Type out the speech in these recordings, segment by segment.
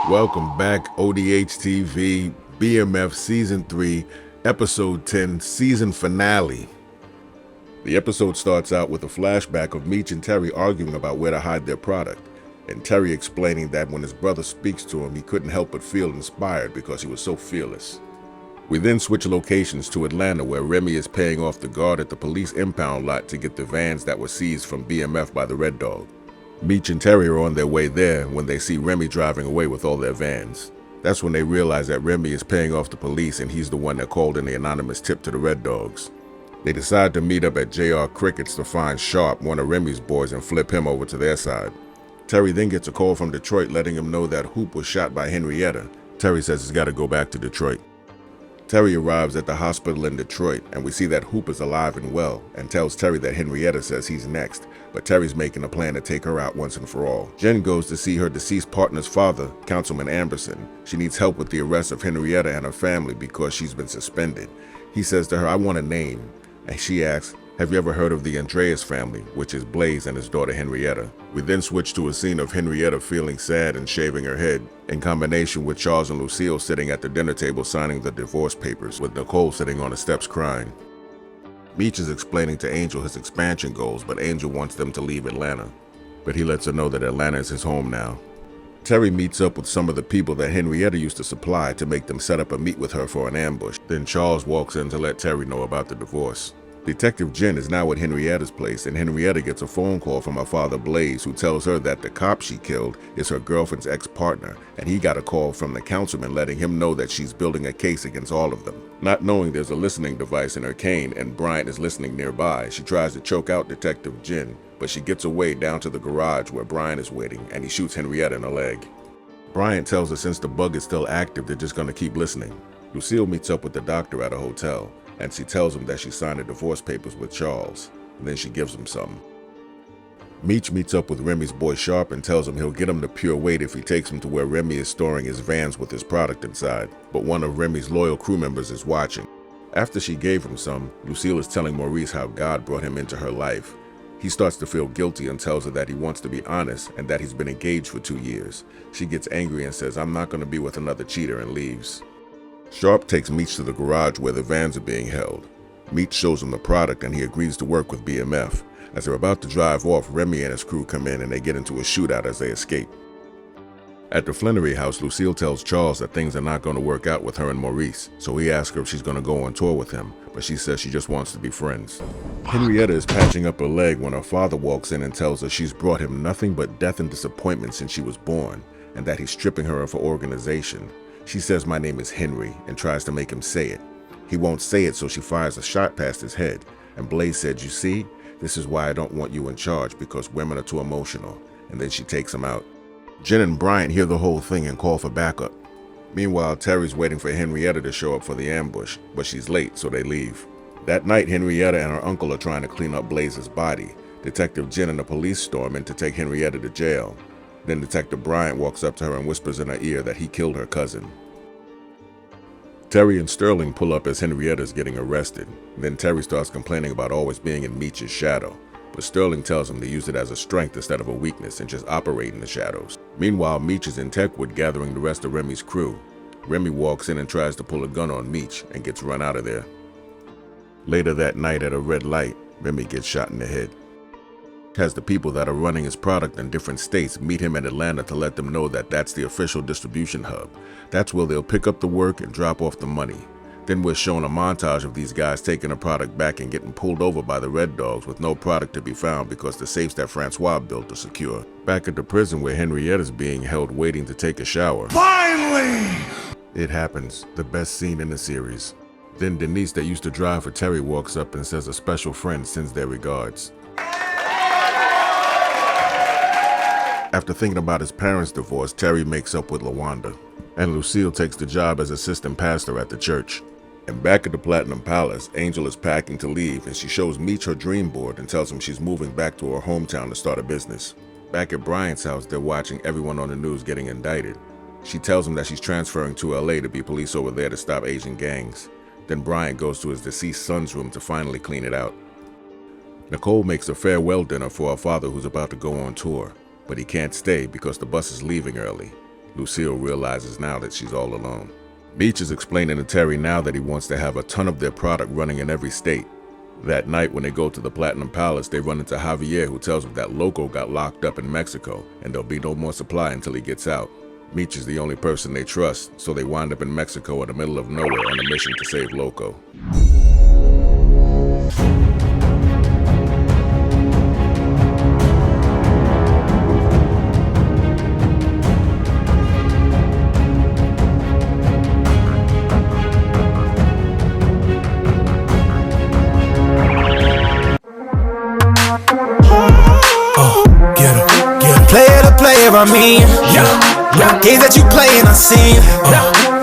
Welcome back, ODHtv, BMF Season 3, Episode 10, Season Finale. The episode starts out with a flashback of Meech and Terry arguing about where to hide their product, and Terry explaining that when his brother speaks to him, he couldn't help but feel inspired because he was so fearless. We then switch locations to Atlanta, where Remy is paying off the guard at the police impound lot to get the vans that were seized from BMF by the Red Dog. Meech and Terry are on their way there when they see Remy driving away with all their vans. That's when they realize that Remy is paying off the police and he's the one that called in the anonymous tip to the Red Dogs. They decide to meet up at JR Cricket's to find Sharp, one of Remy's boys, and flip him over to their side. Terry then gets a call from Detroit letting him know that Hoop was shot by Henrietta. Terry says he's got to go back to Detroit. Terry arrives at the hospital in Detroit, and we see that Hoop is alive and well, and tells Terry that Henrietta says he's next, but Terry's making a plan to take her out once and for all. Jen goes to see her deceased partner's father, Councilman Amberson. She needs help with the arrest of Henrietta and her family because she's been suspended. He says to her, "I want a name," and she asks, "Have you ever heard of the Andreas family," which is Blaze and his daughter Henrietta. We then switch to a scene of Henrietta feeling sad and shaving her head, in combination with Charles and Lucille sitting at the dinner table signing the divorce papers, with Nicole sitting on the steps crying. Meech is explaining to Angel his expansion goals, but Angel wants them to leave Atlanta. But he lets her know that Atlanta is his home now. Terry meets up with some of the people that Henrietta used to supply to make them set up a meet with her for an ambush. Then Charles walks in to let Terry know about the divorce. Detective Jen is now at Henrietta's place, and Henrietta gets a phone call from her father Blaze, who tells her that the cop she killed is her girlfriend's ex-partner, and he got a call from the councilman letting him know that she's building a case against all of them. Not knowing there's a listening device in her cane and Bryant is listening nearby, she tries to choke out Detective Jen, but she gets away down to the garage where Bryant is waiting, and he shoots Henrietta in the leg. Bryant tells her since the bug is still active, they're just going to keep listening. Lucille meets up with the doctor at a hotel, and she tells him that she signed the divorce papers with Charles, and then she gives him some. Meech meets up with Remy's boy Sharp and tells him he'll get him the pure weight if he takes him to where Remy is storing his vans with his product inside, but one of Remy's loyal crew members is watching. After she gave him some, Lucille is telling Maurice how God brought him into her life. He starts to feel guilty and tells her that he wants to be honest and that he's been engaged for 2 years. She gets angry and says, "I'm not going to be with another cheater," and leaves. Sharp takes Meech to the garage where the vans are being held. Meech shows him the product and he agrees to work with BMF. As they're about to drive off, Remy and his crew come in and they get into a shootout as they escape. At the Flannery house, Lucille tells Charles that things are not going to work out with her and Maurice, so he asks her if she's going to go on tour with him, but she says she just wants to be friends. Henrietta is patching up her leg when her father walks in and tells her she's brought him nothing but death and disappointment since she was born, and that he's stripping her of her organization. She says, "My name is Henry," and tries to make him say it. He won't say it, so she fires a shot past his head, and Blaze said, "You see, this is why I don't want you in charge, because women are too emotional," and then she takes him out. Jen and Bryant hear the whole thing and call for backup. Meanwhile, Terry's waiting for Henrietta to show up for the ambush, but she's late, so they leave. That night, Henrietta and her uncle are trying to clean up Blaze's body. Detective Jen and the police storm in to take Henrietta to jail. Then Detective Bryant walks up to her and whispers in her ear that he killed her cousin. Terry and Sterling pull up as Henrietta's getting arrested. Then Terry starts complaining about always being in Meech's shadow, but Sterling tells him to use it as a strength instead of a weakness and just operate in the shadows. Meanwhile, Meech is in Techwood gathering the rest of Remy's crew. Remy walks in and tries to pull a gun on Meech and gets run out of there. Later that night at a red light, Remy gets shot in the head. Has the people that are running his product in different states meet him in Atlanta to let them know that that's the official distribution hub. That's where they'll pick up the work and drop off the money. Then we're shown a montage of these guys taking the product back and getting pulled over by the Red Dogs with no product to be found because the safes that Francois built are secure. Back at the prison where Henrietta's being held waiting to take a shower. Finally! It happens, the best scene in the series. Then Denise that used to drive for Terry walks up and says a special friend sends their regards. After thinking about his parents' divorce, Terry makes up with LaWanda, and Lucille takes the job as assistant pastor at the church. And back at the Platinum Palace, Angel is packing to leave and she shows Meech her dream board and tells him she's moving back to her hometown to start a business. Back at Bryant's house, they're watching everyone on the news getting indicted. She tells him that she's transferring to LA to be police over there to stop Asian gangs. Then Bryant goes to his deceased son's room to finally clean it out. Nicole makes a farewell dinner for her father who's about to go on tour, but he can't stay because the bus is leaving early. Lucille realizes now that she's all alone. Meech is explaining to Terry now that he wants to have a ton of their product running in every state. That night when they go to the Platinum Palace, they run into Javier, who tells them that Loco got locked up in Mexico and there'll be no more supply until he gets out. Meech is the only person they trust, so they wind up in Mexico in the middle of nowhere on a mission to save Loco. Player, I mean, games that you playing, I seen.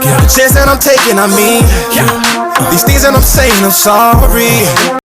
The chance that I'm taking, I mean, these things that I'm saying, I'm sorry.